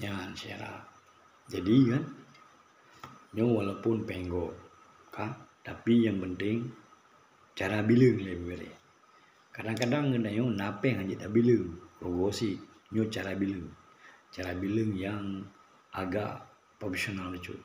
Ya, Syara. Jadi kan, nyo walaupun penggok, tapi yang penting cara bilang lebih. Kadang-kadang nyo napeng aja tak bilang, rogosi nyo cara bilang yang agak profesional lucu.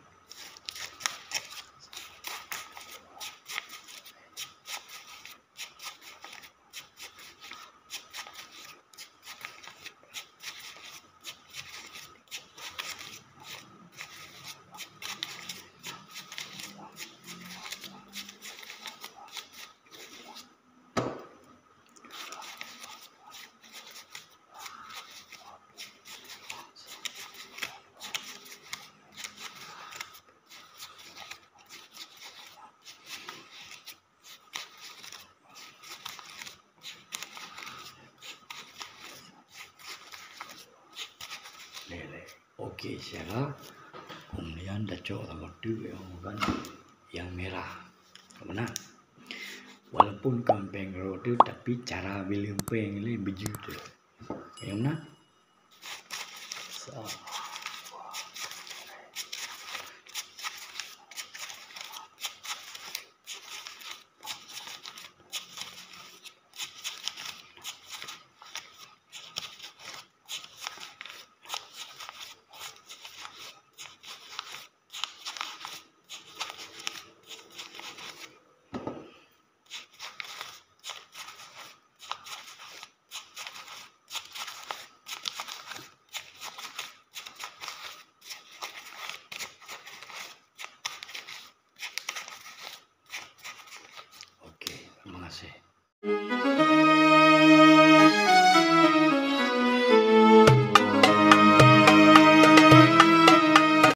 Oke, Syara. Kemudian dacok sama tu yang merah. Kemana? Walaupun kampeng road tapi cara bilang peng ini begitu. Yang mana? Oke, terima kasih.